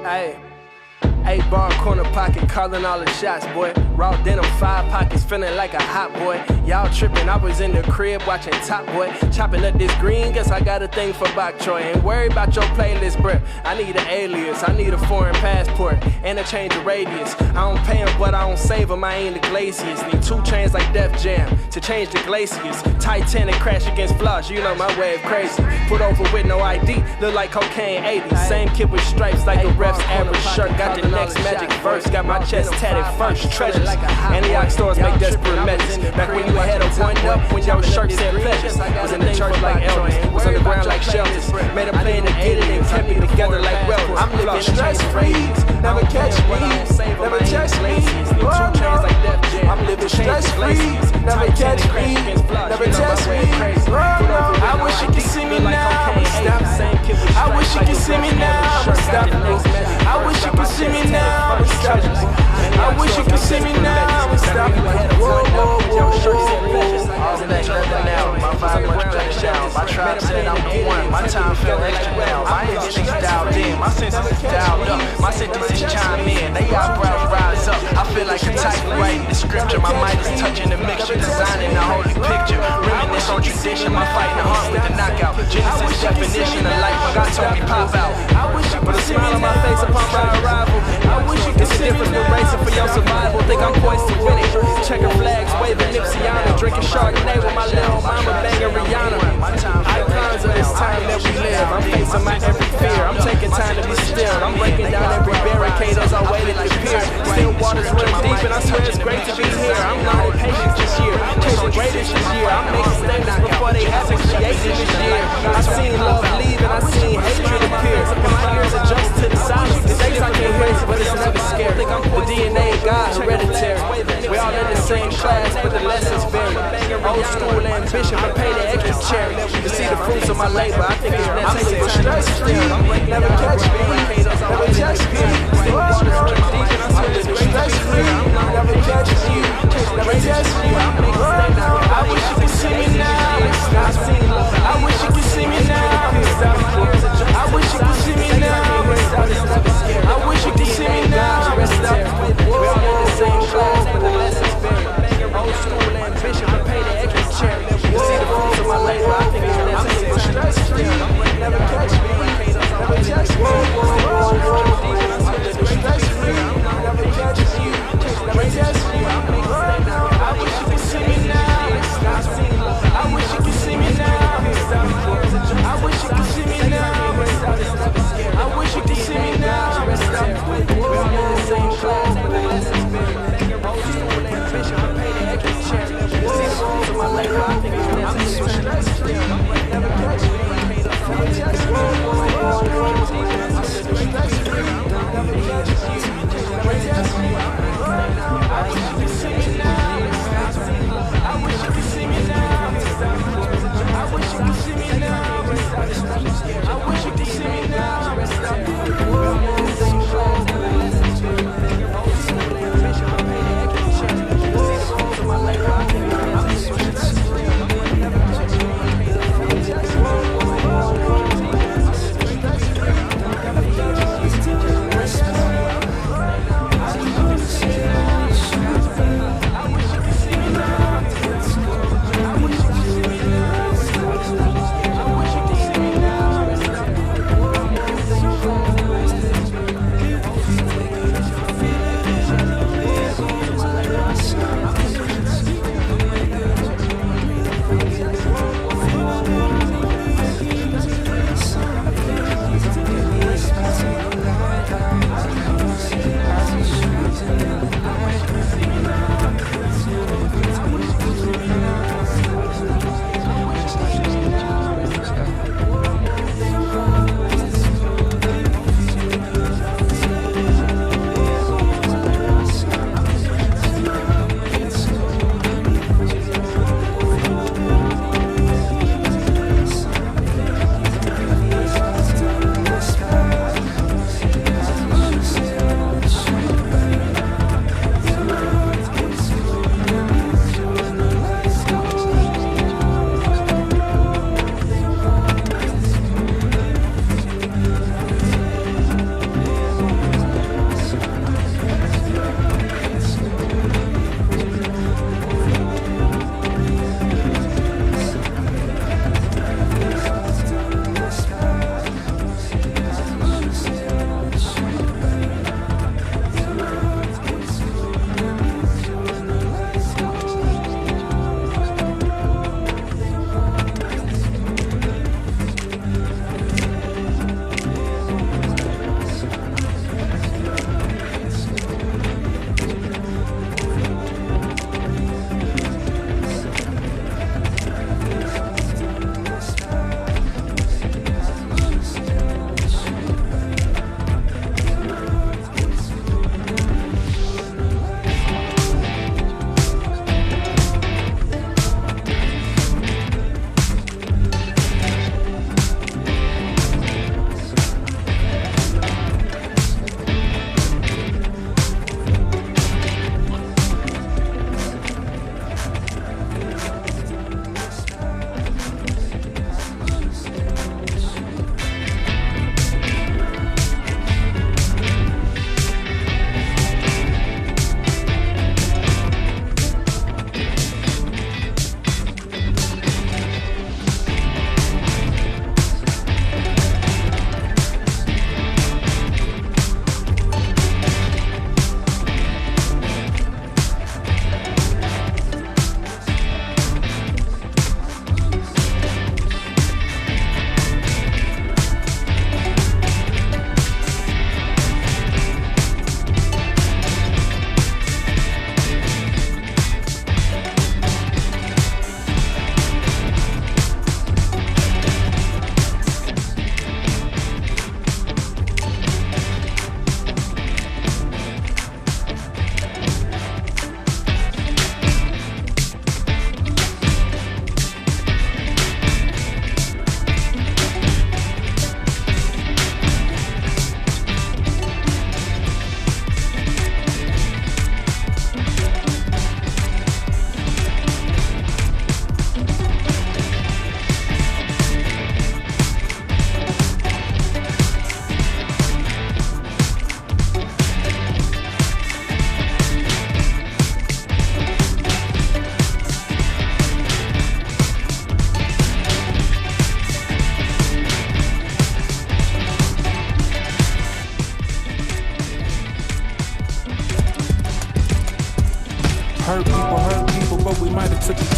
Hey. 8-bar corner pocket, calling all the shots, boy. Raw denim, 5 pockets, feeling like a hot boy. Y'all tripping, I was in the crib watching Top Boy. Chopping up this green, guess I got a thing for Bok Choy. Ain't worried about your playlist, bruh. I need an alias, I need a foreign passport, and a change of radius. I don't pay them, but I don't save them, I ain't the glaciers. Need 2 chains like Def Jam to change the glaciers. Titanic crash against flaws, you know my way of crazy. Put over with no ID, look like cocaine 80. Same kid with stripes like a ref's average shirt. Got the next magic verse, got my chest tatted first. Treasures, Antioch stores make desperate measures. Back when you had a 1-up, when your shirt said pleasures. Was in the church like Elvis, was underground like shelters. Made a plan to get it and kept it together like welders. I'm living stress-free, never catch me, never test me. I'm living stress-free, never catch me, never test me. I wish you could see me now, but stop. I wish you could see me now, but stop. I wish you could see me now, but stop. I wish you could see me now, but stop. Whoa, whoa, whoa, whoa. All next level now, my vibe much better down. My tribe said I'm the one, my time felt extra now. My instincts dialed in, my senses is dialed up. My sentences chime in, they eyebrows rise up. I feel like a titan writing the scripture. My mind is touching the mixture, designing a holy picture. Reminisce on tradition, my fighting the heart with the knockout. Genesis definition of life when God told me pop out. I wish you could see me on my face upon my arrival. I wish you could see the difference with racing for your survival. Think I'm poised to win it. Checker flags, waving Nipsey on it. Drinking Chardonnay with my little mama, banging Rihanna. Icons of this time that we live. I'm facing my every fear. I'm taking time to be still. I'm breaking down every barricade as I waited to peer. Still waters running deep, and I swear it's great to be here. I'm learning patience this year, chasing greatness this year. I'm making statements before they happen, creating this year. I seen love leave and I seen hatred appear. And my ears adjust to the silence. The days I can't hear it, but it's never scary. The DNA God, hereditary. We all in the same class, but the lessons vary. Old school ambition, but pay the extra cherry. To see the fruits of my labor, I think it's necessary. I'm stress-free, never catch me, never test me. I'm living stress-free, never catch me, never test me. I wish you could see me now, but stop. I wish you could see me now, but stop. I wish you could see me now, but stop. I wish you could see me now, but stop. We're all in the same class, but the lessons vary. Old school ambition, but pay the extra cherry. To see the fruits of my labor, I think it's necessary. Stress-free, never catch me, never test me. I'm living stress-free, never catch me, never test me. I wish you could see me now, but stop. I wish you could see me now.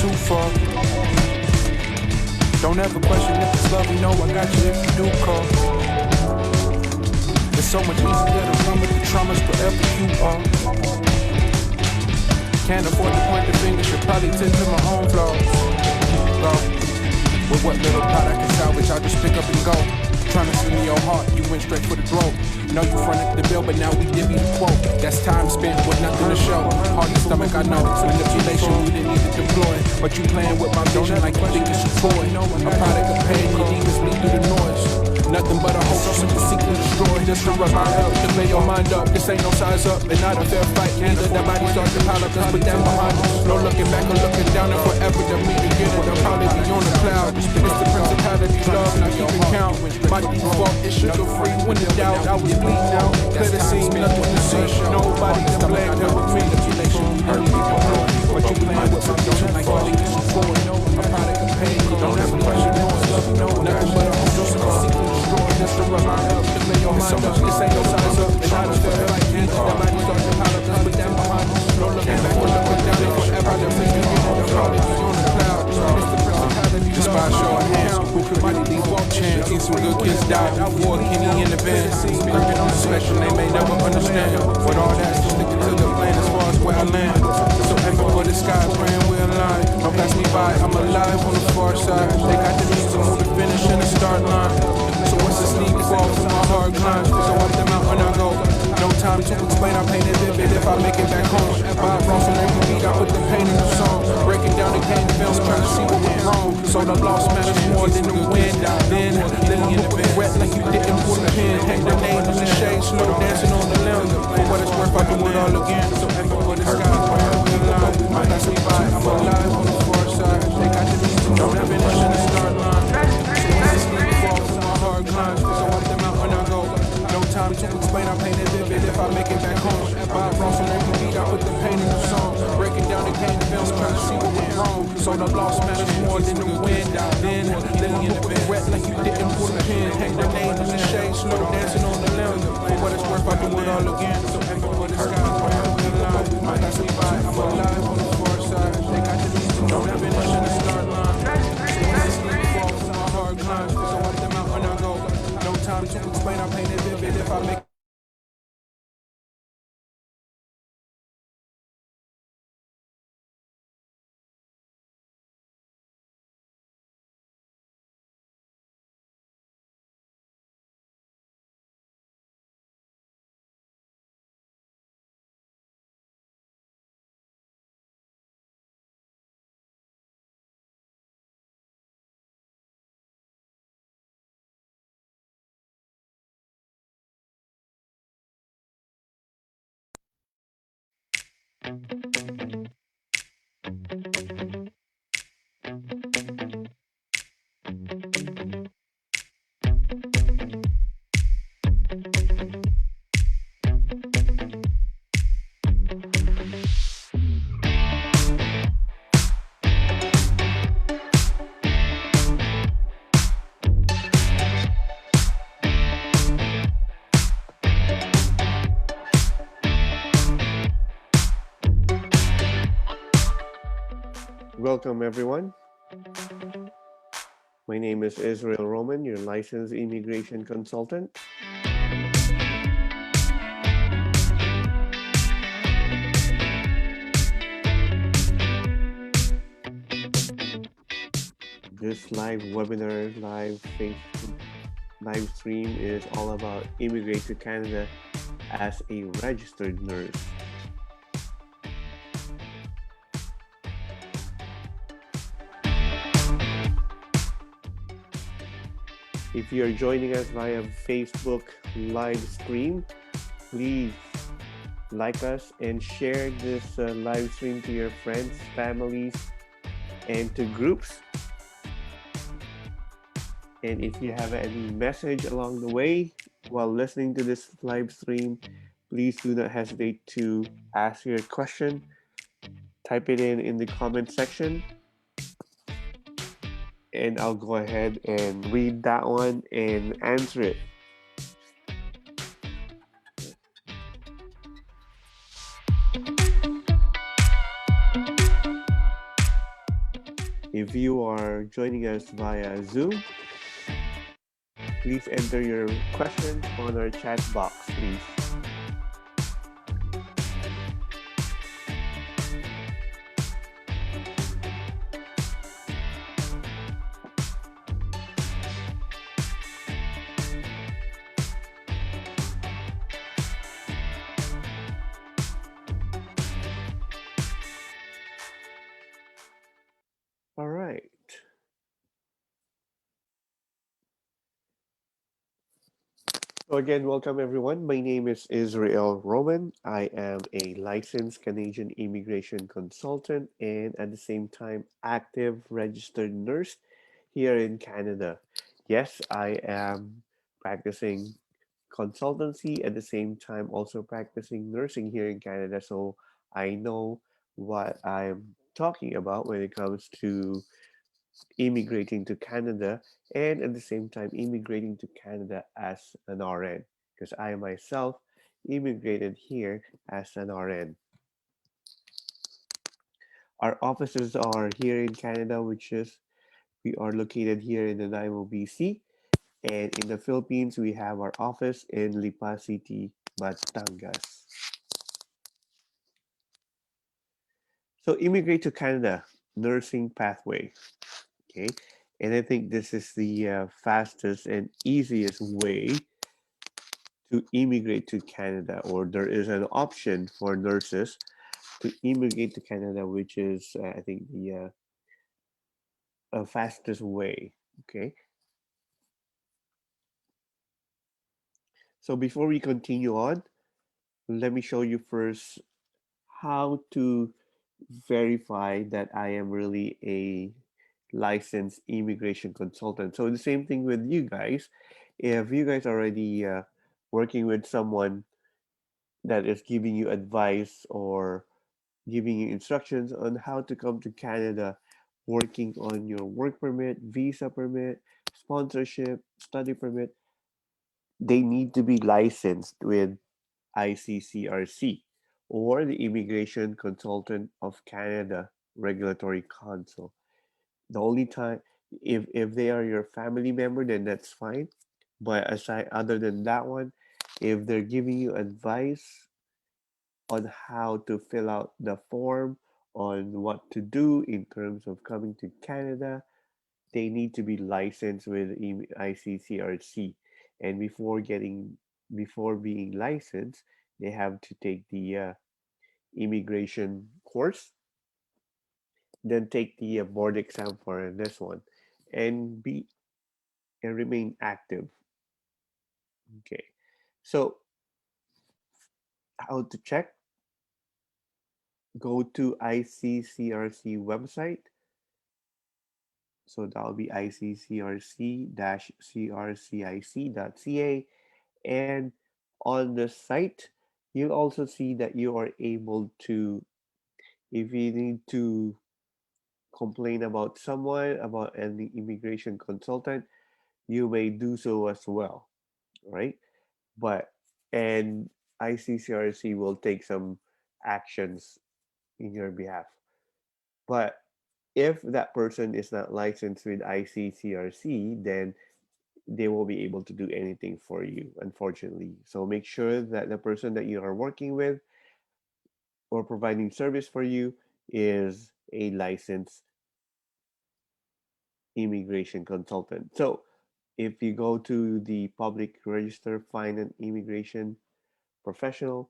too far. Don't ever question if it's love, you know I got you if you do call. It's so much easier to run with the traumas wherever you are. Can't afford to point the finger, should probably tend to my own flaws. With what little pot I can salvage, I'll just pick up and go. Trying to see me your heart, you went straight for the throat. Know you fronted the bill, but now we divvy the quote. That's time spent with nothing to show. Hard to stomach, I know. Manipulation we didn't need to deploy. But you playing with my vision like you think it's a toy. A product of pain, your demons bleed through the noise. Nothing but a hope, so to seek and destroy. Just to rub my help, to lay your mind up. This ain't no size up, and not a fair fight neither. That body starts to pile up, just put that behind us. No looking back or looking down, and forever to me to get it. I'll probably be on the cloud. It's the principality, love, and I keep it count. My default is sugar free. When in doubt, I was bleeding out. Clear the scene, nothing to see. Nobody to blame, that was me. Hurt people, but you playing with my vision like all these is for. A product of pain, you don't ever question no love, no nothing but a hope, so to seek and destroy. Just to rub my help, to lay your mind up. This ain't no size up, and I don't feel like me. That body starts to pile up, just put that behind us. No looking back or looking down, and forever to me to get it. I'll probably be on the cloud. It's the principality, just by show of hands. Who could mighty default chance? Seen some good kids die before Kenny in the band. Working on the spectrum, they may never understand. But all that's just sticking to the plan as far as where I land. So aiming for the sky, praying we're aligned. Don't pass me by, I'm alive on the far side. They got the means to move the finish and the start line. So what's the sneak fall from my hard climb? So up the mountain I go. No time to explain, I paint it vivid if I make it back home. Bob Ross on every beat, I put the pain in the song. Breaking down the game films, trying to see what went wrong. So the loss matters more than the win. Then, living in the regret like you didn't pull the pin. Hang the name in the shade, slow dancing on the limb. For what it's worth, I do it all again. So ever for the sky, praying we alive. Might not see by, I'm alive on the far side. They got the means to know the finish and the start line. So what's the sneak fall from my hard climb? So up the mountain I go. No time to explain, I paint it vivid if I make it back home. Bob Ross on every beat, I put the pain in the song. Breaking down the game films, trying to see what went wrong. So the loss matters more than the win. Then, living in the regret like you didn't pull the pin. Hang the name in the shade, slow dancing on the limb. For what it's worth, I do it all again. So ever for the sky, praying we alive. Might not see by, I'm alive on the far side. They got the means to know the finish and the start line. So when I sleep, fall from my hard climb. So up the mountain I go. No time to explain, I paint it vivid if I make Welcome, everyone. My name is Israel Roman, your licensed immigration consultant. This live webinar, live Facebook live stream is all about Immigrate to Canada as a registered nurse. If you're joining us via Facebook live stream, please like us and share this live stream to your friends, families, and to groups. And if you have any message along the way while listening to this live stream, please do not hesitate to ask your question. Type it in the comment section, and I'll go ahead and read that one and answer it. If you are joining us via Zoom, please enter your questions on our chat box, please. All right. So again, welcome everyone. My name is Israel Roman. I am a licensed Canadian immigration consultant and at the same time active registered nurse here in Canada. Yes, I am practicing consultancy at the same time also practicing nursing here in Canada. So I know what I'm talking about when it comes to immigrating to Canada and at the same time immigrating to Canada as an RN because I myself immigrated here as an RN. Our offices are here in Canada, which is we are located here in Nanaimo, BC, and in the Philippines we have our office in Lipa City, Batangas. So immigrate to Canada, nursing pathway. Okay, and I think this is the fastest and easiest way to immigrate to Canada, or there is an option for nurses to immigrate to Canada, which is, I think, the fastest way. Okay, so before we continue on, let me show you first how to verify that I am really a licensed immigration consultant. So the same thing with you guys. If you guys are already working with someone that is giving you advice or giving you instructions on how to come to Canada, working on your work permit, visa permit, sponsorship, study permit. They need to be licensed with ICCRC or the Immigration Consultant of Canada Regulatory Council. The only time, if they are your family member, then that's fine. But aside, other than that one, if they're giving you advice on how to fill out the form, on what to do in terms of coming to Canada, they need to be licensed with ICCRC. And before being licensed, they have to take the immigration course, then take the board exam for this one, and be and remain active. Okay, so how to check? Go to ICCRC website. So that'll be iccrc-crcic.ca. And on the site, you'll also see that you are able to, if you need to complain about someone, about any immigration consultant, you may do so as well, right? But, and ICCRC will take some actions in your behalf. But if that person is not licensed with ICCRC, then they won't be able to do anything for you, unfortunately. So make sure that the person that you are working with or providing service for you is a licensed immigration consultant. So if you go to the public register, find an immigration professional.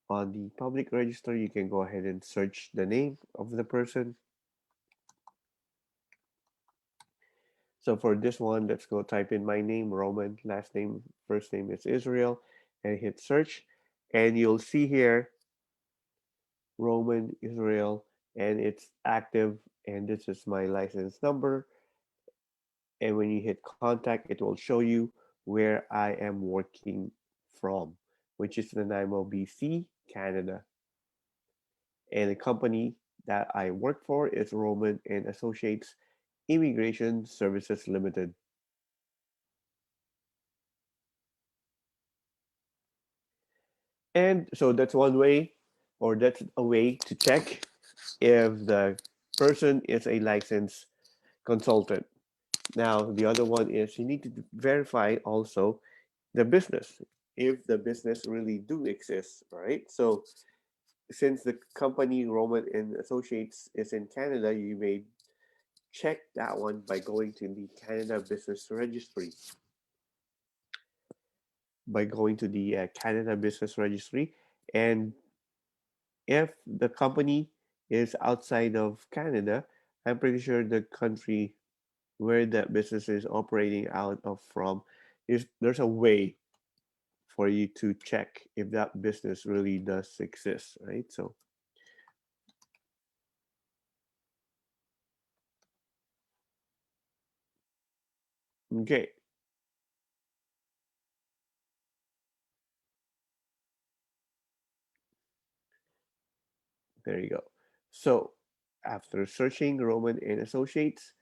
On the public register, you can go ahead and search the name of the person. So for this one, let's go type in my name, Roman, last name, first name is Israel, and hit search. And you'll see here Roman Israel, and it's active, and this is my license number. And when you hit contact, it will show you where I am working from, which is Nanaimo, BC, Canada. And the company that I work for is Roman and Associates Immigration Services Limited. And so that's one way, or that's a way to check if the person is a licensed consultant. Now, the other one is you need to verify also the business, if the business really do exist, right? So since the company Roman and Associates is in Canada, you may check that one by going to the Canada Business Registry. By going to the Canada Business Registry, and if the company is outside of Canada, I'm pretty sure the country where that business is operating out of from is there's a way for you to check if that business really does exist, right? So, okay, there you go. So, after searching Roman and Associates,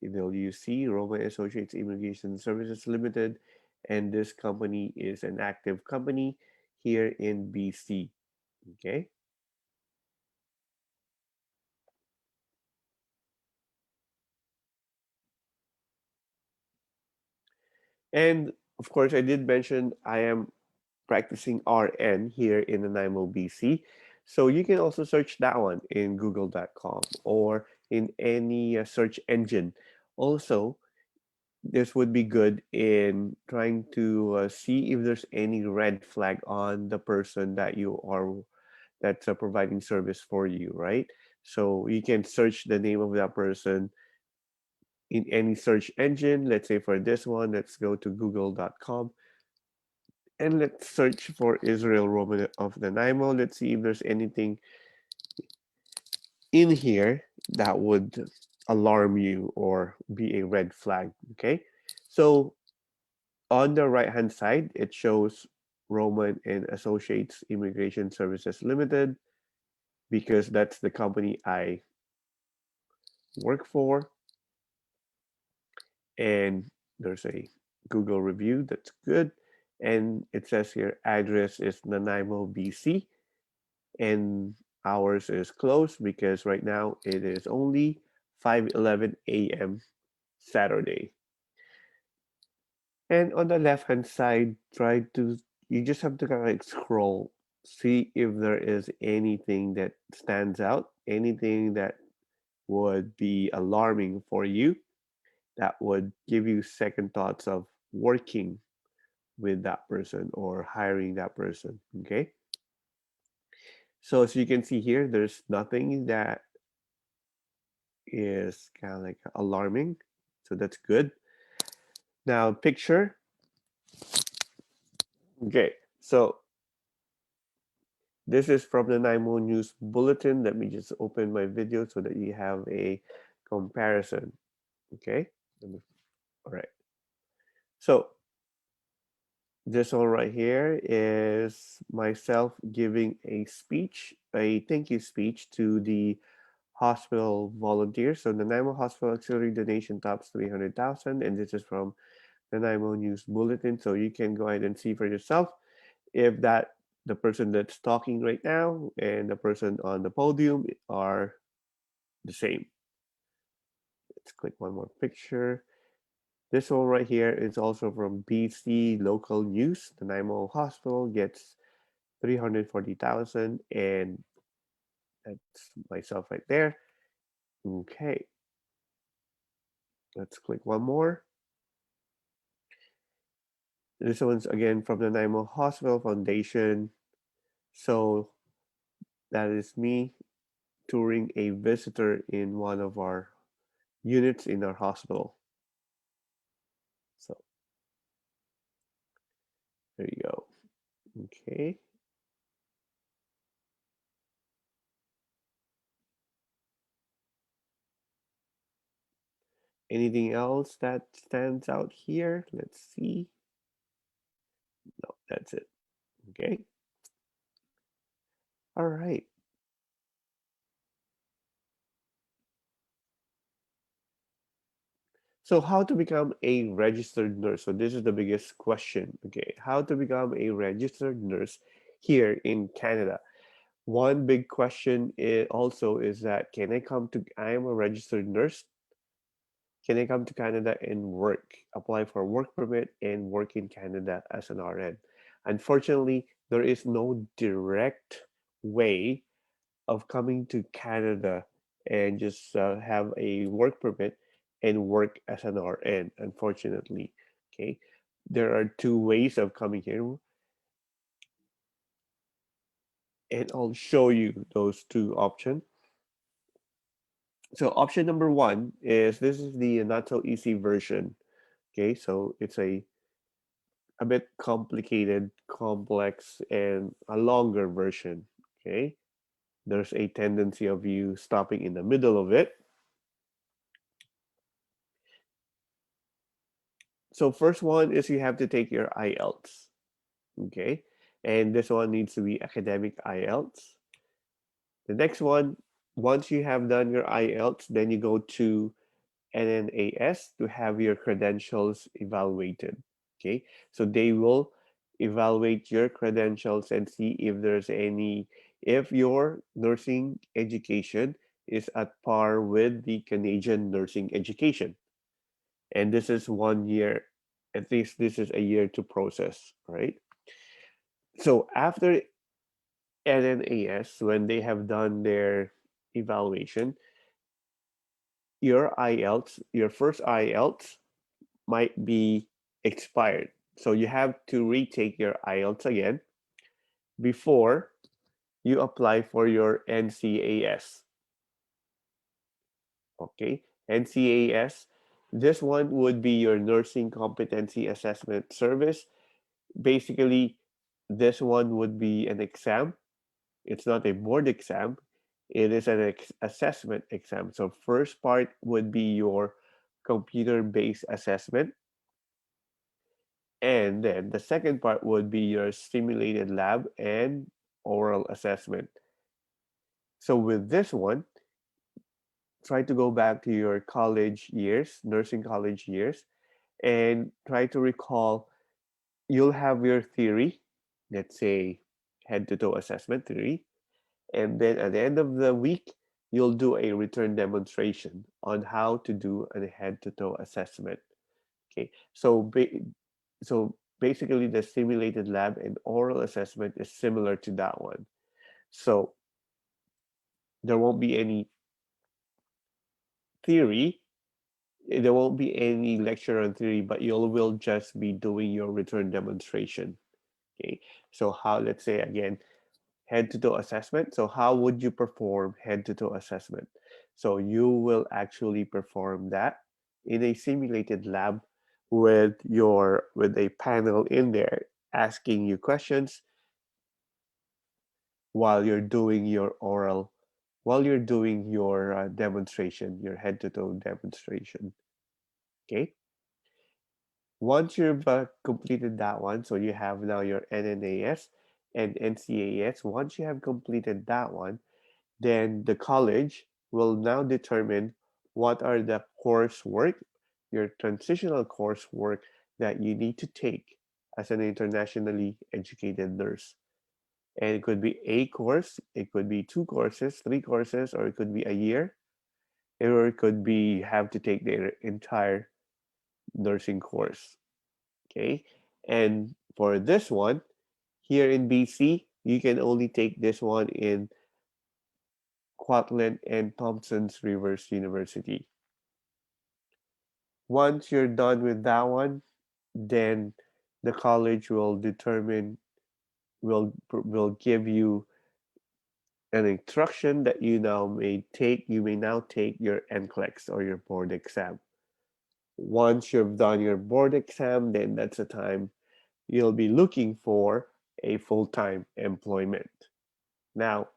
you see Roman Associates Immigration Services Limited, and this company is an active company here in BC. Okay, and of course, I did mention I am practicing RN here in Nanaimo, BC. So you can also search that one in google.com or in any search engine. Also, this would be good in trying to see if there's any red flag on the person that you are that's providing service for you, right? So you can search the name of that person in any search engine. Let's say for this one, let's go to google.com and let's search for Israel Roman of Nanaimo. Let's see if there's anything in here that would alarm you or be a red flag. Okay, so on the right hand side, it shows Roman and Associates Immigration Services Limited because that's the company I work for. And there's a Google review that's good. And it says here address is Nanaimo, BC, and ours is closed because right now it is only 5:11 a.m. Saturday. And on the left hand side, try to you just have to kind of like scroll, see if there is anything that stands out, anything that would be alarming for you, that would give you second thoughts of working with that person or hiring that person. Okay. So as you can see here, there's nothing that is kind of like alarming. So that's good. Now picture. Okay. So this is from the Nimo News Bulletin. Let me just open my video so that you have a comparison. Okay. All right. So this one right here is myself giving a speech, a thank you speech to the hospital volunteers. So the Nanaimo Hospital Auxiliary donation tops 300,000, and this is from the Nanaimo News Bulletin. So you can go ahead and see for yourself if that the person that's talking right now and the person on the podium are the same. Let's click one more picture. This one right here is also from BC Local News. The Nanaimo Hospital gets 340,000, and that's myself right there. Okay, let's click one more. This one's again from the Nanaimo Hospital Foundation. So that is me touring a visitor in one of our units in our hospital. So there you go. Okay. Anything else that stands out here? Let's see. No, that's it. Okay. All right. So how to become a registered nurse? So this is the biggest question. Okay. How to become a registered nurse here in Canada? One big question also is that can I come to, I am a registered nurse. Can I come to Canada and work, apply for work permit and work in Canada as an RN? Unfortunately, there is no direct way of coming to Canada and just have a work permit and work as an RN, unfortunately. Okay. There are two ways of coming here, and I'll show you those two options. So option number one is this is the not so easy version. Okay, so it's a bit complicated, complex, and a longer version. Okay, there's a tendency of you stopping in the middle of it. So first one is you have to take your IELTS. Okay, and this one needs to be academic IELTS. The next one, once you have done your IELTS, then you go to NNAS to have your credentials evaluated. Okay, so they will evaluate your credentials and see if there's any, if your nursing education is at par with the Canadian nursing education. And this is 1 year, at least this is a year to process, right? So after NNAS, when they have done their evaluation, your IELTS, your first IELTS might be expired. So you have to retake your IELTS again before you apply for your NCAS. Okay, NCAS. This one would be your Nursing Competency Assessment Service. Basically, this one would be an exam. It's not a board exam. It is an assessment exam. So first part would be your computer-based assessment. And then the second part would be your simulated lab and oral assessment. So with this one, try to go back to your college years, nursing college years, and try to recall you'll have your theory, let's say head to toe assessment theory, and then at the end of the week, you'll do a return demonstration on how to do a head to toe assessment. Okay, so basically the simulated lab and oral assessment is similar to that one. So there won't be any theory, there won't be any lecture on theory, but you will just be doing your return demonstration. Okay, so how, let's say again, head to toe assessment. So how would you perform head to toe assessment? So you will actually perform that in a simulated lab with a panel in there asking you questions while you're doing your oral, while you're doing your demonstration, your head to toe demonstration. Okay. Once you've completed that one, so you have now your NNAS and NCAS. Once you have completed that one, then the college will now determine what are the coursework, your transitional coursework that you need to take as an internationally educated nurse. And it could be a course, it could be two courses, three courses, or it could be a year, or it could be have to take the entire nursing course. Okay. And for this one, here in BC, you can only take this one in Kwantlen and Thompson's Rivers University. Once you're done with that one, then the college will determine, will give you an instruction that you may now take your NCLEX or your board exam. Once you've done your board exam, then that's the time you'll be looking for a full-time employment. Now,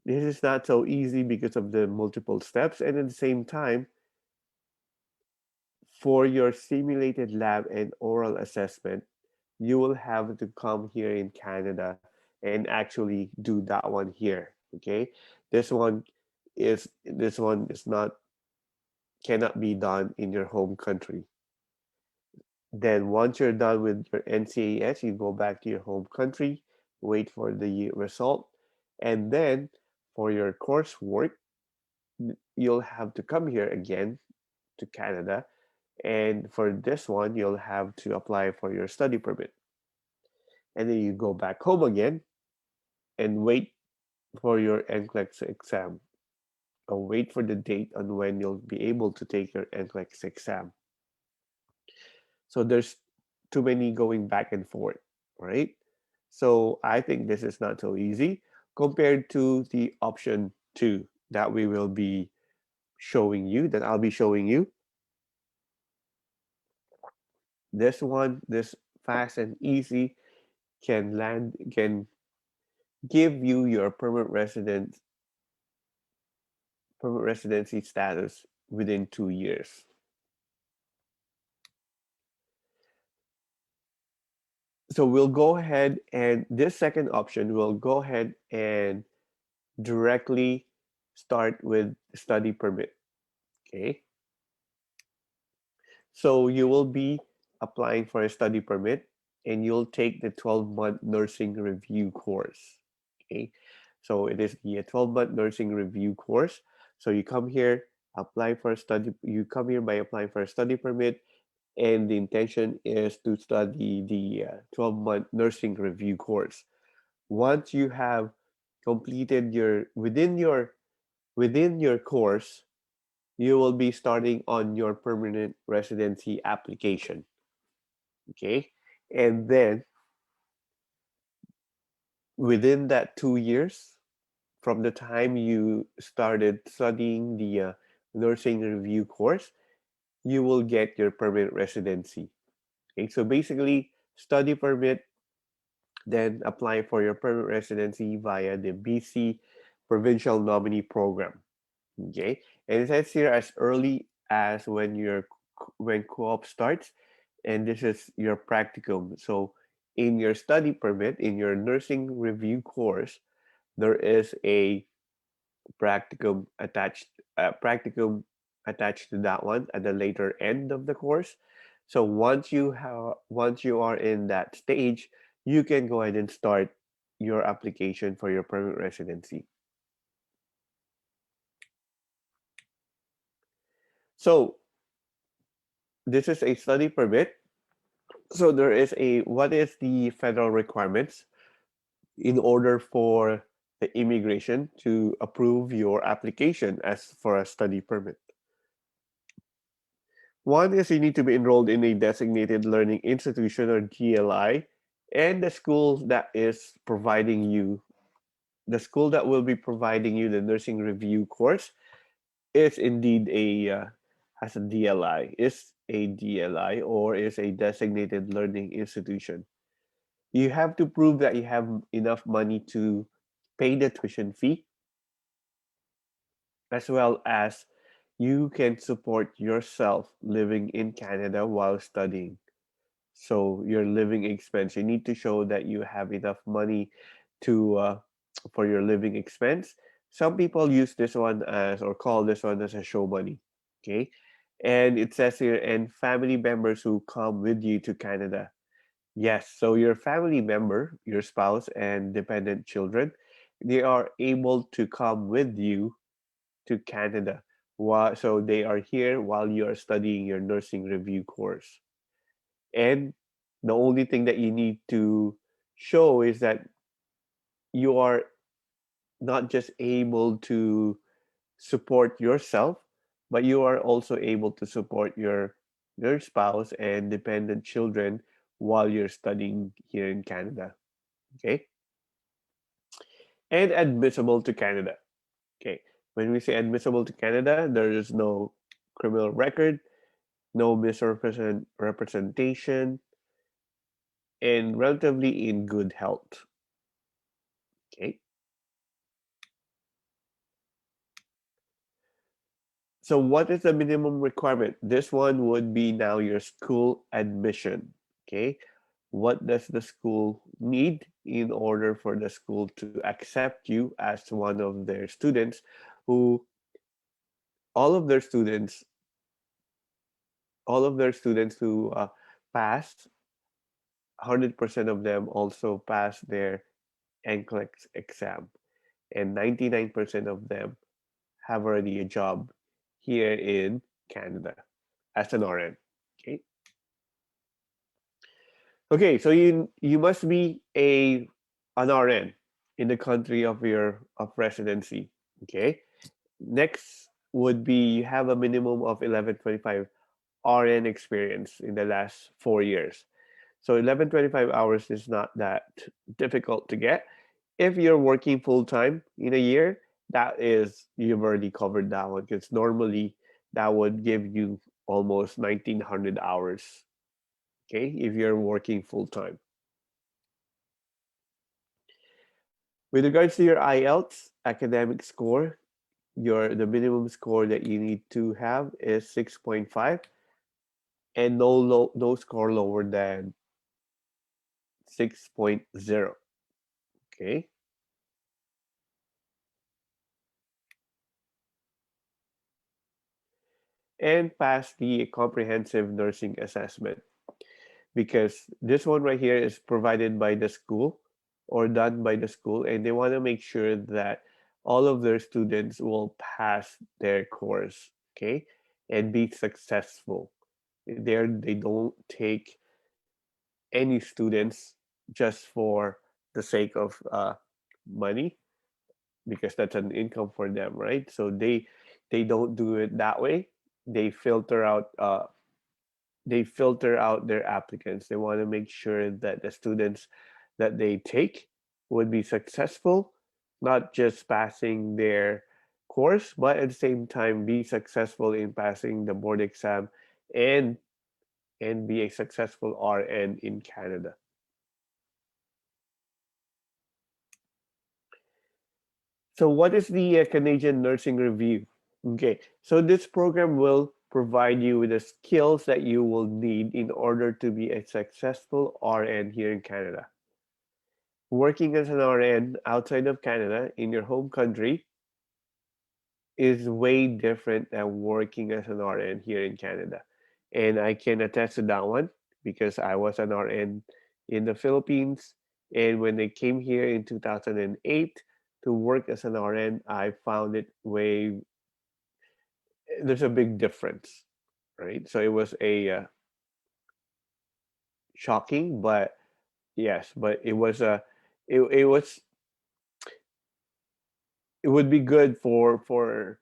this is not so easy because of the multiple steps, and at the same time, for your simulated lab and oral assessment, you will have to come here in Canada and actually do that one here. Okay, this one is not, cannot be done in your home country. Then once you're done with your NCAS, you go back to your home country, wait for the result. And then for your coursework, you'll have to come here again to Canada. And for this one, you'll have to apply for your study permit. And then you go back home again and wait for your NCLEX exam, or wait for the date on when you'll be able to take your NCLEX exam. So there's too many going back and forth, right? So I think this is not so easy compared to the option two that we will be showing you, that I'll be showing you. This one, this fast and easy, can give you your permanent residency status within 2 years. So we'll go ahead, and this second option will go ahead and directly start with study permit. Okay. So you will be applying for a study permit, and you'll take the 12-month nursing review course. Okay. So it is the 12-month nursing review course. So you come here, apply for a study, you come here by applying for a study permit, and the intention is to study the 12-month nursing review course. Once you have completed your within your course, you will be starting on your permanent residency application. Okay. And then within that 2 years, from the time you started studying the nursing review course, you will get your permanent residency. Okay. So basically, study permit, then apply for your permanent residency via the BC Provincial Nominee Program. Okay. And it says here as early as when co-op starts, and this is your practicum. So in your study permit, in your nursing review course, there is a practicum attached practicum attached to that one at the later end of the course. So once you are in that stage, you can go ahead and start your application for your permanent residency. So this is a study permit. So there is a what is the federal requirements in order for the immigration to approve your application as for a study permit. One is you need to be enrolled in a designated learning institution or GLI, and the school that will be providing you the nursing review course is indeed has a DLI, or is a designated learning institution. You have to prove that you have enough money to pay the tuition fee, as well as you can support yourself living in Canada while studying. So your living expense, you need to show that you have enough money to for your living expense. Some people use this one as, or call this one as, a show money. Okay. And it says here, and family members who come with you to Canada. Yes, so your family member, your spouse, and dependent children, they are able to come with you to Canada. So they are here while you are studying your nursing review course. And the only thing that you need to show is that you are not just able to support yourself, but you are also able to support your spouse and dependent children while you're studying here in Canada. Okay. And admissible to Canada. Okay. When we say admissible to Canada, there is no criminal record, no misrepresentation, and relatively in good health. Okay. So what is the minimum requirement? This one would be now your school admission. Okay. What does the school need in order for the school to accept you as one of their students, who all of their students, all of their students who pass, 100% of them also pass their NCLEX exam. and 99% of them have already a job here in Canada as an RN. Okay. Okay, so you must be a an RN in the country of your of residency. Okay. Next would be you have a minimum of 1125 RN experience in the last 4 years. So 1125 hours is not that difficult to get. If you're working full time in a year, that is you've already covered that one because normally that would give you almost 1900 hours. Okay, if you're working full time. With regards to your IELTS academic score, the minimum score that you need to have is 6.5 and no score lower than 6.0. Okay. And pass the comprehensive nursing assessment because this one right here is provided by the school or done by the school, and they want to make sure that all of their students will pass their course, okay, and be successful. They don't take any students just for the sake of money because that's an income for them, right? So they don't do it that way. They filter out their applicants. They want to make sure that the students that they take would be successful, not just passing their course, but at the same time be successful in passing the board exam and be a successful RN in Canada. So, what is the Canadian Nursing Review? Okay, so this program will provide you with the skills that you will need in order to be a successful RN here in Canada. Working as an RN outside of Canada in your home country is way different than working as an RN here in Canada. And I can attest to that one because I was an RN in the Philippines. And when they came here in 2008 to work as an RN, I found it there's a big difference, right? So it was a shocking, but yes, but it was, it would be good for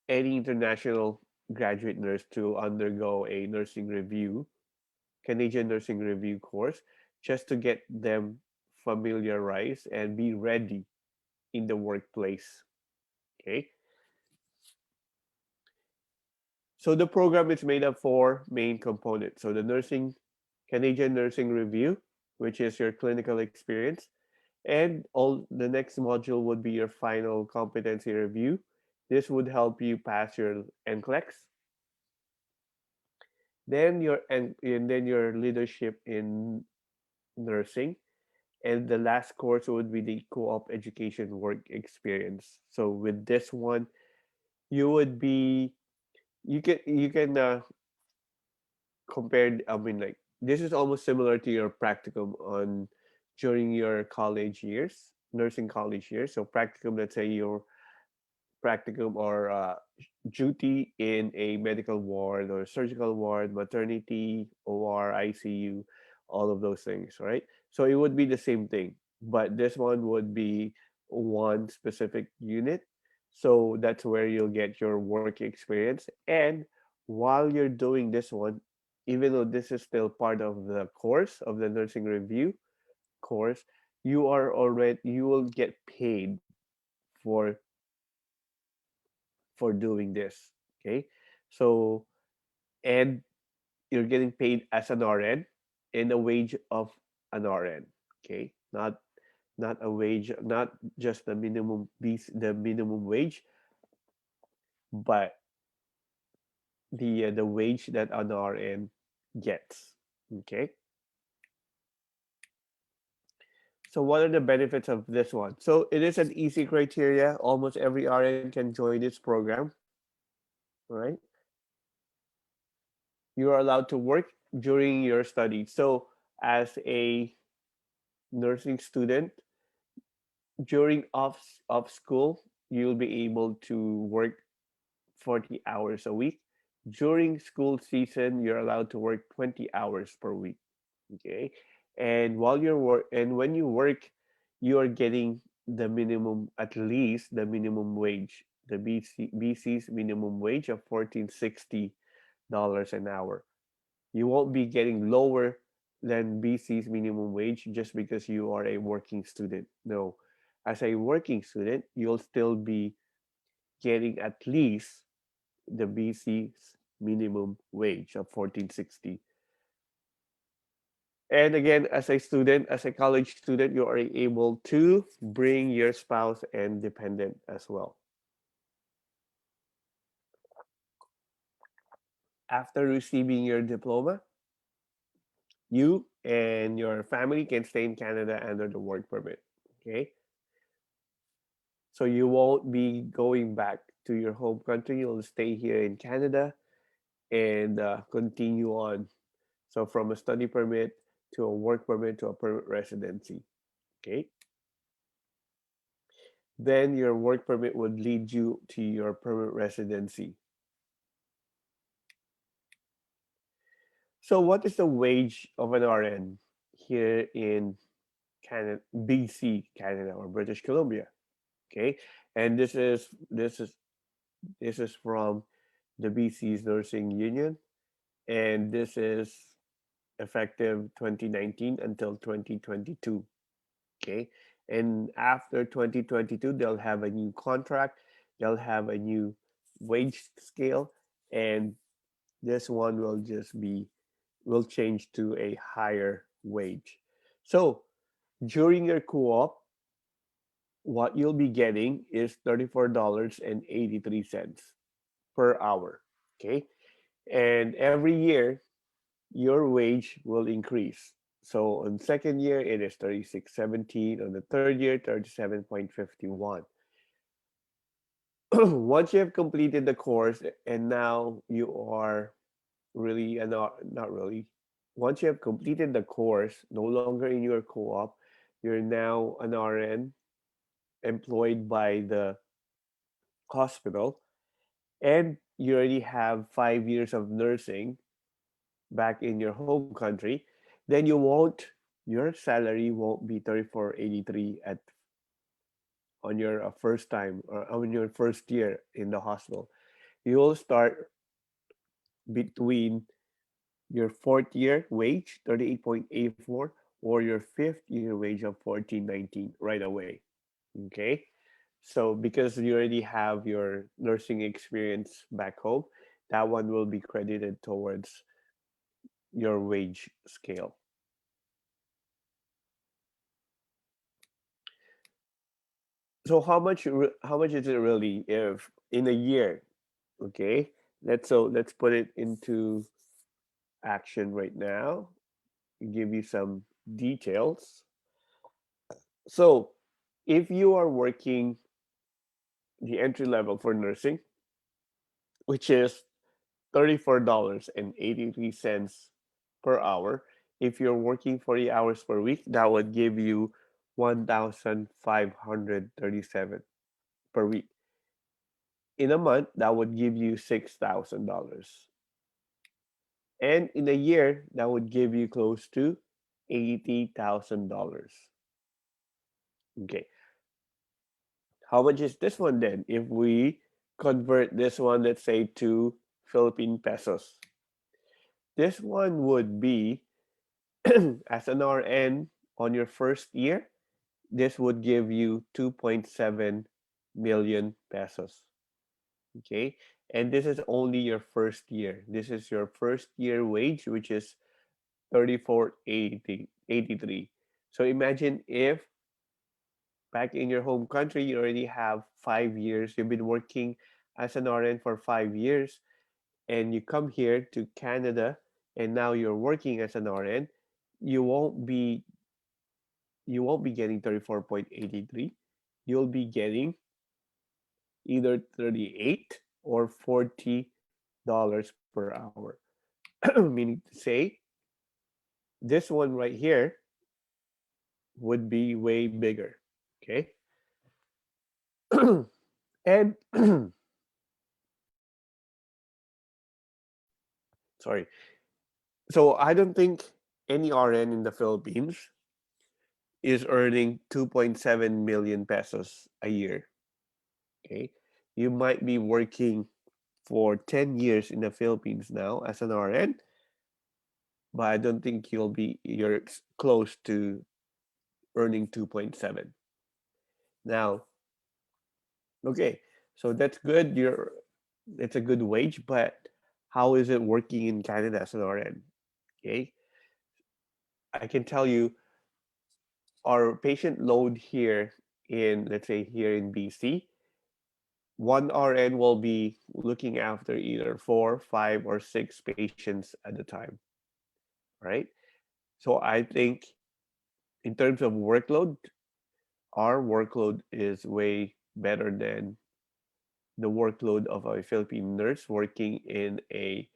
any international graduate nurse to undergo a nursing review, Canadian nursing review course, just to get them familiarized and be ready in the workplace. Okay. So the program is made of four main components. So the Canadian nursing review, which is your clinical experience, and all the next module would be your final competency review. This would help you pass your NCLEX, and then your leadership in nursing, and the last course would be the co-op education work experience. So with this one, you would be you can compare. I mean, like this is almost similar to your practicum on during your college years, nursing college years. So practicum, let's say your practicum or duty in a medical ward or surgical ward, maternity, OR, ICU, all of those things, right? So it would be the same thing, but this one would be one specific unit. So that's where you'll get your work experience. And while you're doing this one, even though this is still part of the course of the nursing review course, you will get paid for doing this. Okay. So, and you're getting paid as an RN in a wage of an RN. Okay. Not a wage, not just the minimum wage, but the wage that an RN gets. Okay. So what are the benefits of this one? So it is an easy criteria. Almost every RN can join this program, right? You are allowed to work during your study. So as a nursing student, During off school, you'll be able to work 40 hours a week. During school season, you're allowed to work 20 hours per week. Okay. And when you work, you are getting the minimum, at least the minimum wage, the BC's minimum wage of $14.60 an hour. You won't be getting lower than BC's minimum wage just because you are a working student. No. As a working student, you'll still be getting at least the BC's minimum wage of 14.60. And again, as a student, as a college student, you are able to bring your spouse and dependent as well. After receiving your diploma, you and your family can stay in Canada under the work permit. Okay, so you won't be going back to your home country. You'll stay here in Canada and continue on. So from a study permit to a work permit to a permanent residency. Okay, then your work permit would lead you to your permanent residency. So what is the wage of an RN here in Canada, BC, Canada, or British Columbia? Okay, and this is from the BC's Nursing Union, and this is effective 2019 until 2022. Okay, and after 2022, they'll have a new contract, they'll have a new wage scale, and this one will change to a higher wage. So during your co-op, what you'll be getting is $34.83 per hour. Okay. And every year your wage will increase. So on second year it is 36.17, on the third year 37.51. Once you have completed the course and now you are really not really, once you have completed the course, no longer in your co-op, you're now an RN employed by the hospital, and you already have 5 years of nursing back in your home country, then your salary won't be 34.83 at on your first time or on your first year in the hospital. You'll start between your fourth year wage, 38.84, or your fifth year wage of 14.19 right away. Okay. So because you already have your nursing experience back home, that one will be credited towards your wage scale. So how much is it really if in a year? Okay. Let's put it into action right now. Give you some details. So if you are working the entry level for nursing, which is $34.83 per hour. If you're working 40 hours per week, that would give you 1,537 per week. In a month, that would give you $6,000. And in a year, that would give you close to $80,000. Okay. How much is this one then? If we convert this one, let's say, to Philippine pesos, this one would be as an RN on your first year, this would give you 2.7 million pesos. Okay. And this is only your first year. This is your first year wage, which is 34.83. So imagine if back in your home country, you already have 5 years, you've been working as an RN for 5 years, and you come here to Canada and now you're working as an RN, you won't be you won't be getting 34.83. You'll be getting either 38 or $40 per hour. Meaning to say, this one right here would be way bigger. Okay. And sorry. So I don't think any RN in the Philippines is earning 2.7 million pesos a year. Okay. You might be working for 10 years in the Philippines now as an RN, but I don't think you're close to earning 2.7. Now, okay. So that's good. It's a good wage, but how is it working in Canada as an RN? Okay. I can tell you our patient load here in, let's say, here in BC, one RN will be looking after either four, five, or six patients at a time, right? So I think in terms of workload, our workload is way better than the workload of a Philippine nurse working in a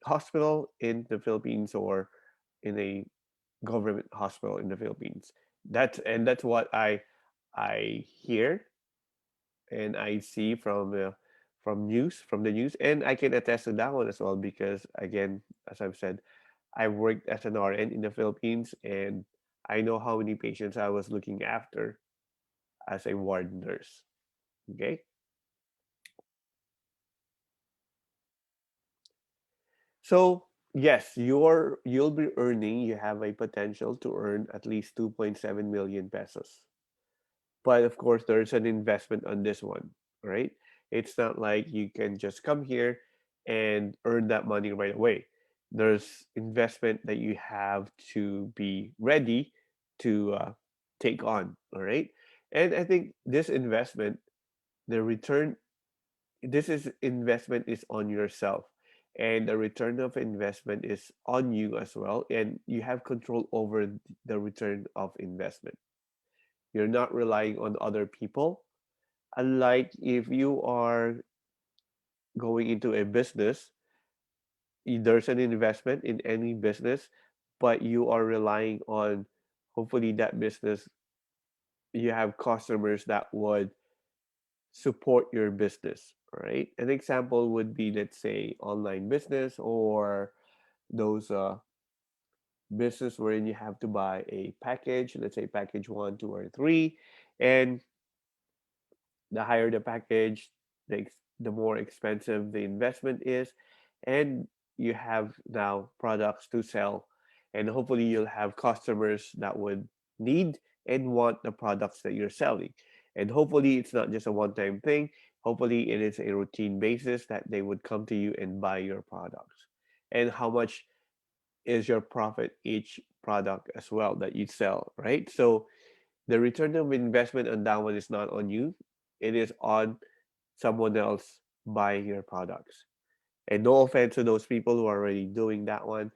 hospital in the Philippines or in a government hospital in the Philippines. That's what I hear and I see from the news, and I can attest to that one as well because again, as I've said, I worked as an RN in the Philippines, and I know how many patients I was looking after as a ward nurse. Okay, so yes, you'll be earning. You have a potential to earn at least 2.7 million pesos. But of course, there's an investment on this one, right? It's not like you can just come here and earn that money right away. There's investment that you have to be ready to take on, all right? And I think this investment, the return, this is investment is on yourself. And the return of investment is on you as well. And you have control over the return of investment. You're not relying on other people. Unlike if you are going into a business, there's an investment in any business, but you are relying on hopefully that business, you have customers that would support your business, right? An example would be, let's say, online business or those business wherein you have to buy a package, let's say package one, two, or three, and the higher the package, the more expensive the investment is, and you have now products to sell, and hopefully you'll have customers that would need and want the products that you're selling. And hopefully it's not just a one-time thing. Hopefully it is a routine basis that they would come to you and buy your products. And how much is your profit each product as well that you sell, right? So the return of investment on that one is not on you. It is on someone else buying your products. And no offense to those people who are already doing that one.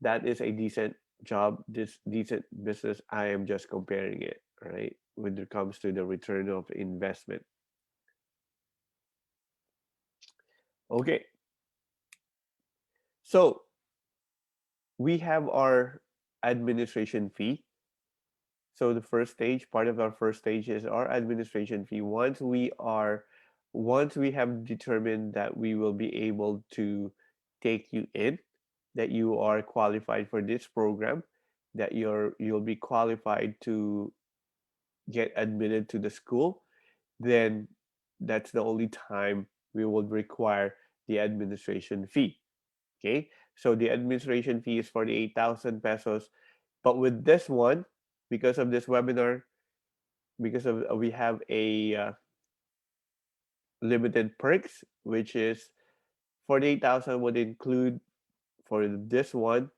That is a decent job, this decent business. I am just comparing it, right? When it comes to the return of investment. Okay. So we have our administration fee. So the first stage, part of our first stage is our administration fee. Once we have determined that we will be able to take you in, that you are qualified for this program, that you'll be qualified to get admitted to the school, then that's the only time we would require the administration fee. Okay? So the administration fee is 48,000 pesos. But with this one, because of this webinar, because of we have a limited perks, which is 48,000 would include for this one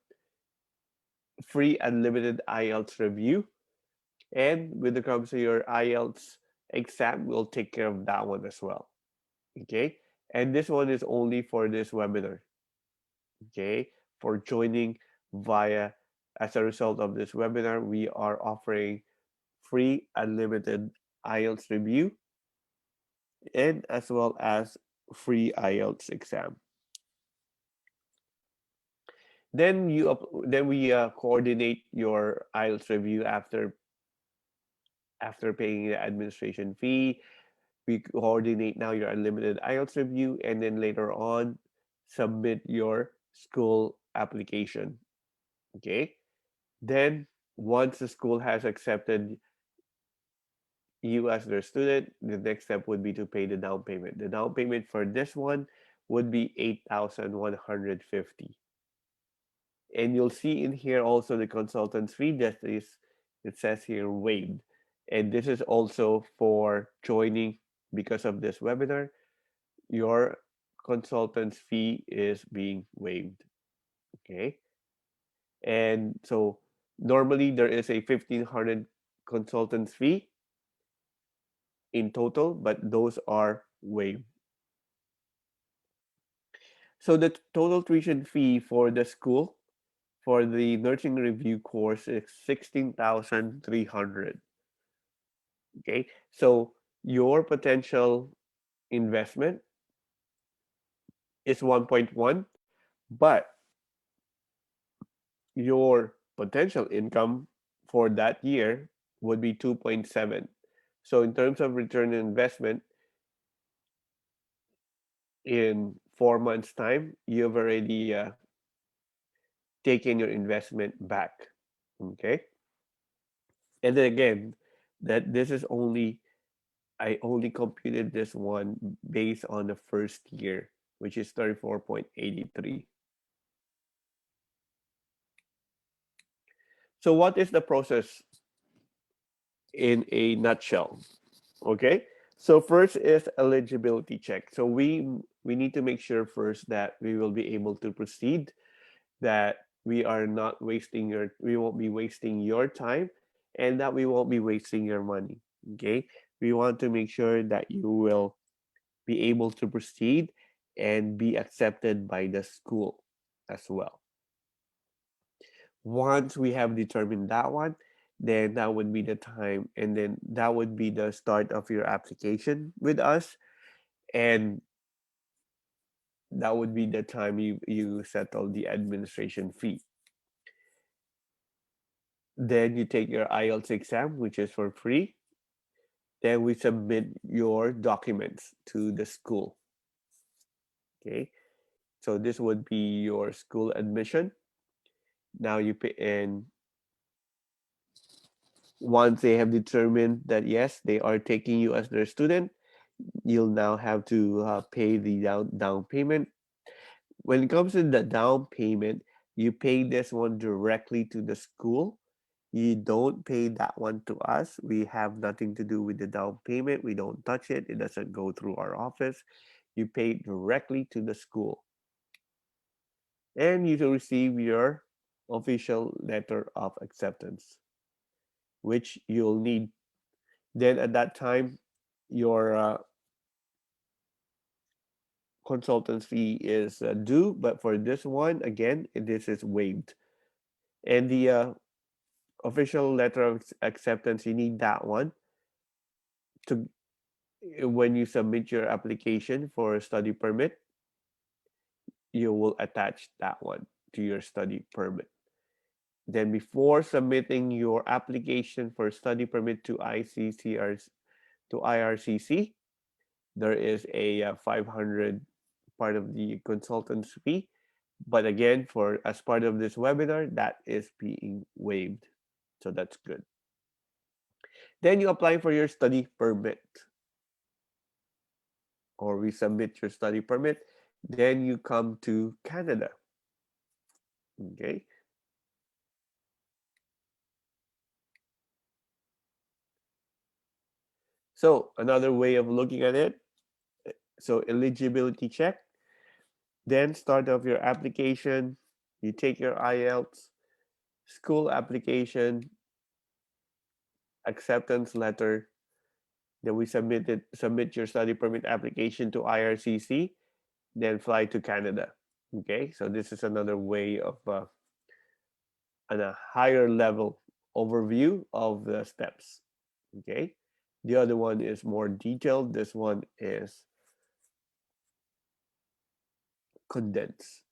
free unlimited IELTS review. And when it comes to your IELTS exam, we'll take care of that one as well. Okay. And this one is only for this webinar. Okay. For joining via, as a result of this webinar, we are offering free unlimited IELTS review and as well as free IELTS exam. Then we coordinate your IELTS review After paying the administration fee, we coordinate now your unlimited IELTS review, and then later on, submit your school application. Okay. Then, once the school has accepted you as their student, the next step would be to pay the down payment. The down payment for this one would be 8,150. And you'll see in here also the consultant's fee that is, it says here waived. And this is also for joining because of this webinar. Your consultant's fee is being waived. Okay. And so normally there is a 1,500 consultant's fee in total, but those are waived. So the total tuition fee for the school for the nursing review course is 16,300. Okay, so your potential investment is 1.1, but your potential income for that year would be 2.7. So in terms of return on investment, in 4 months' time, you've already taken your investment back. Okay, and then again, that this is only I only computed this one based on the first year, which is 34.83. So what is the process in a nutshell? Okay. So first is eligibility check. So we need to make sure first that we will be able to proceed, that we won't be wasting your time, and that we won't be wasting your money. Okay. We want to make sure that you will be able to proceed and be accepted by the school as well. Once we have determined that one, then that would be the time, and then that would be the start of your application with us, and that would be the time you settle the administration fee. Then you take your IELTS exam, which is for free. Then we submit your documents to the school. Okay, so this would be your school admission. Now you pay, and once they have determined that yes, they are taking you as their student, you'll now have to pay the down payment. When it comes to the down payment, you pay this one directly to the school. You don't pay that one to us. We have nothing to do with the down payment. We don't touch it. It doesn't go through our office. You pay directly to the school. And you will receive your official letter of acceptance, which you'll need. Then at that time, your consultant's fee is due, but for this one, again, this is waived. And the official letter of acceptance, you need that one to when you submit your application for a study permit, you will attach that one to your study permit. Then before submitting your application for study permit to IRCC, there is a 500 part of the consultant's fee. But again, for as part of this webinar, that is being waived. So that's good. Then you apply for your study permit, or we submit your study permit. Then you come to Canada. Okay. So another way of looking at it, so eligibility check, then start off your application, you take your IELTS, school application, acceptance letter, then we submit your study permit application to IRCC, then fly to Canada. Okay, so this is another way of a higher level overview of the steps. Okay, the other one is more detailed. This one is condensed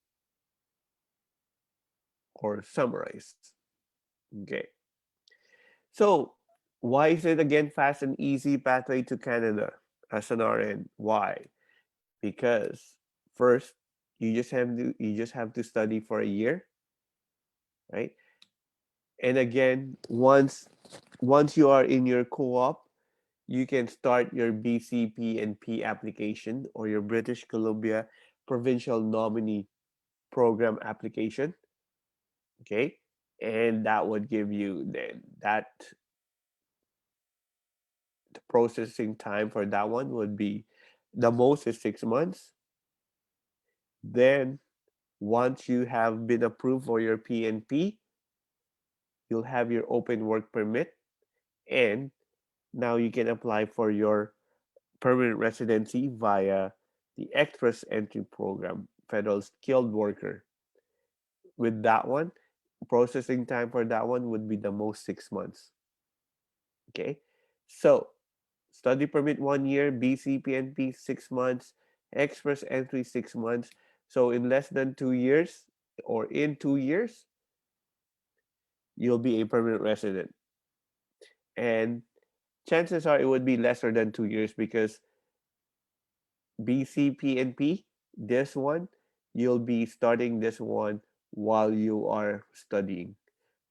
or summarized. Okay, so Why is it again fast and easy pathway to Canada as an RN? Why? Because first you just have to study for a year, right? And again, once you are in your co-op, you can start your BCP&P application or your British Columbia Provincial Nominee Program application. Okay, and that would give you then that the processing time for that one would be the most is 6 months. Then once you have been approved for your PNP, you'll have your open work permit, and now you can apply for your permanent residency via the Express Entry Program, Federal Skilled Worker. With that one, processing time for that one would be the most 6 months. Okay, so study permit 1 year, BCPNP 6 months, Express Entry 6 months. So in less than 2 years, or in 2 years, you'll be a permanent resident. And chances are it would be lesser than 2 years because BCPNP, this one, you'll be starting this one while you are studying.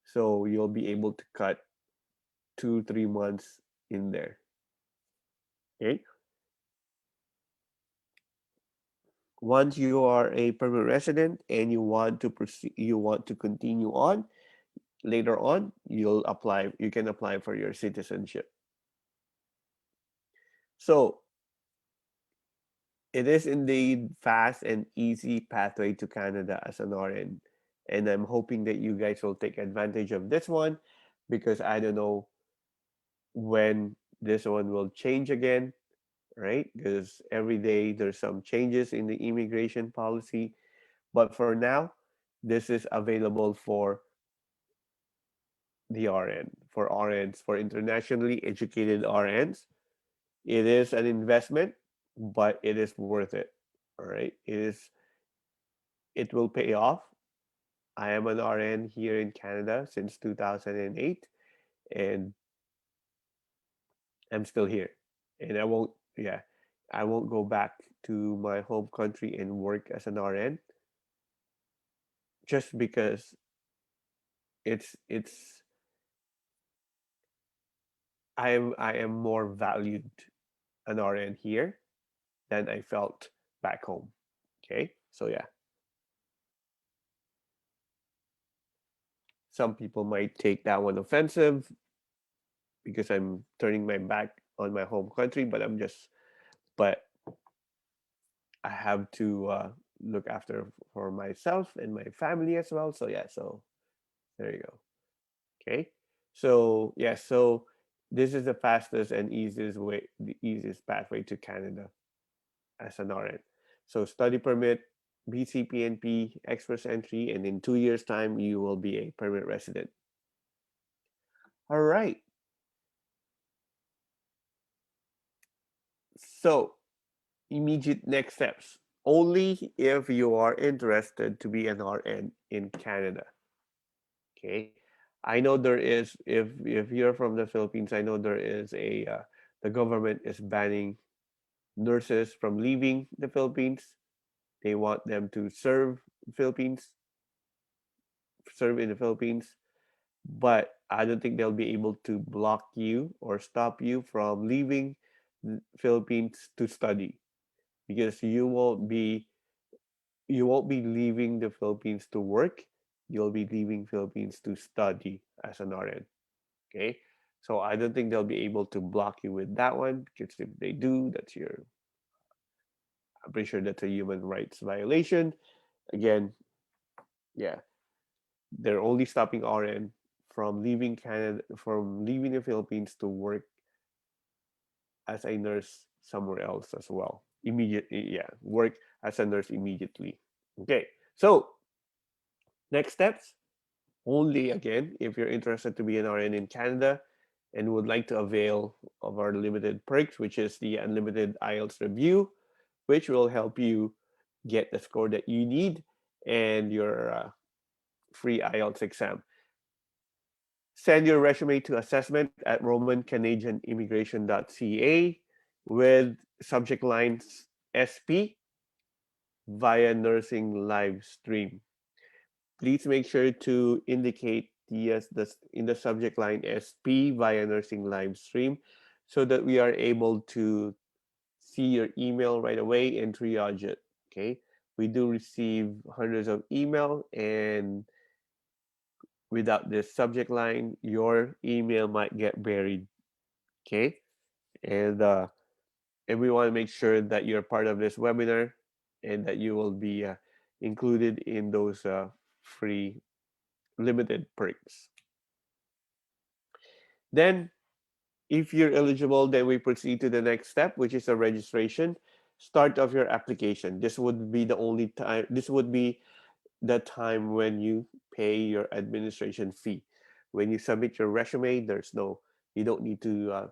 So you'll be able to cut 2, 3 months in there. Okay. Once you are a permanent resident and you want to proceed, you want to continue on later on, you can apply for your citizenship. So it is indeed fast and easy pathway to Canada as an RN. And I'm hoping that you guys will take advantage of this one because I don't know when this one will change again, right? Because every day there's some changes in the immigration policy. But for now, this is available for the RN, for RNs, for internationally educated RNs. It is an investment, but it is worth it. All right. It will pay off. I am an RN here in Canada since 2008, and I'm still here. And I won't go back to my home country and work as an RN just because it's I am more valued an RN here than I felt back home. Okay? So yeah, some people might take that one offensive because I'm turning my back on my home country, but I have to look after for myself and my family as well. So yeah, so there you go. Okay. So yeah, so this is the fastest and the easiest pathway to Canada as an RN. So study permit, BCPNP, express entry, and in 2 years' time you will be a permanent resident. All right. So immediate next steps. Only if you are interested to be an RN in Canada. Okay. I know there is if you're from the Philippines, I know there is a the government is banning nurses from leaving the Philippines. They want them to Philippines, serve in the Philippines, but I don't think they'll be able to block you or stop you from leaving the Philippines to study because you won't be leaving the Philippines to work. You'll be leaving Philippines to study as an RN. Okay. So I don't think they'll be able to block you with that one because if they do, I'm pretty sure that's a human rights violation. Again, yeah, they're only stopping RN from leaving the Philippines to work as a nurse somewhere else as well. Immediately, yeah, work as a nurse immediately. Okay, so next steps only again if you're interested to be an RN in Canada and would like to avail of our limited perks, which is the unlimited IELTS review, which will help you get the score that you need and your free IELTS exam. Send your resume to assessment at romancanadianimmigration.ca with subject lines SP via nursing live stream. Please make sure to indicate in the subject line SP via nursing live stream so that we are able to see your email right away and triage it. Okay. We do receive hundreds of email, and without this subject line, your email might get buried. Okay. And and we want to make sure that you're part of this webinar and that you will be included in those free limited perks. Then, if you're eligible, then we proceed to the next step, which is a registration. Start of your application. This would be the only time. This would be the time when you pay your administration fee. When you submit your resume, there's no. You don't need to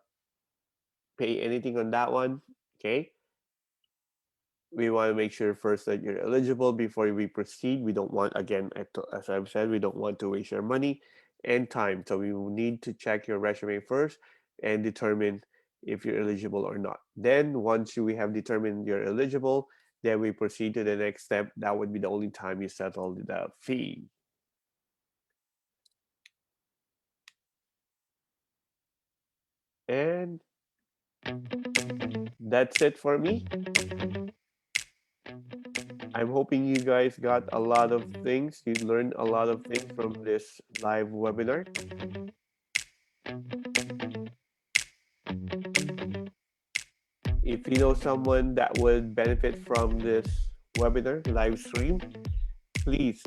pay anything on that one. Okay. We want to make sure first that you're eligible before we proceed. We don't want, again, as I've said, we don't want to waste your money and time. So we will need to check your resume first and determine if you're eligible or not. Then once we have determined you're eligible, then we proceed to the next step. That would be the only time you settle the fee. And that's it for me. I'm hoping you guys got a lot of things. You learned a lot of things from this live webinar. If you know someone that would benefit from this webinar live stream, please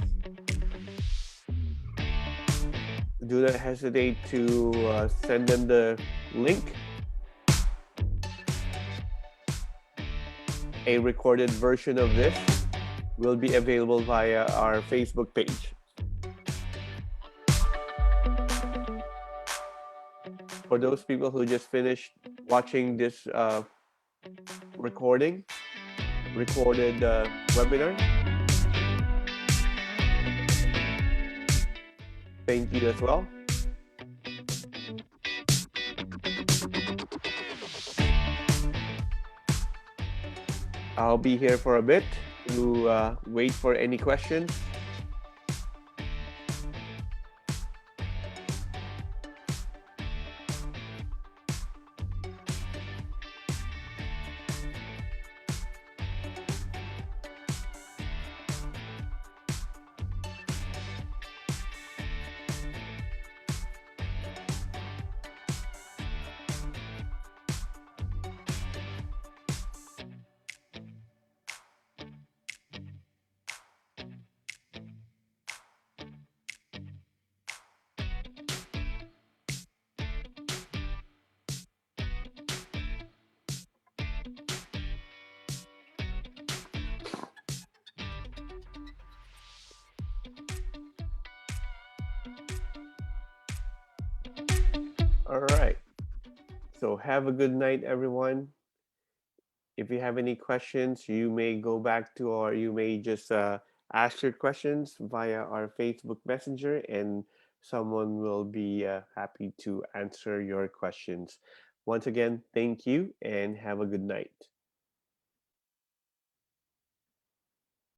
do not hesitate to send them the link. A recorded version of this will be available via our Facebook page. For those people who just finished watching this recorded webinar, thank you as well. I'll be here for a bit to wait for any questions. All right. So have a good night, everyone. If you have any questions, you may go back to, or you may just ask your questions via our Facebook Messenger, and someone will be happy to answer your questions. Once again, thank you and have a good night.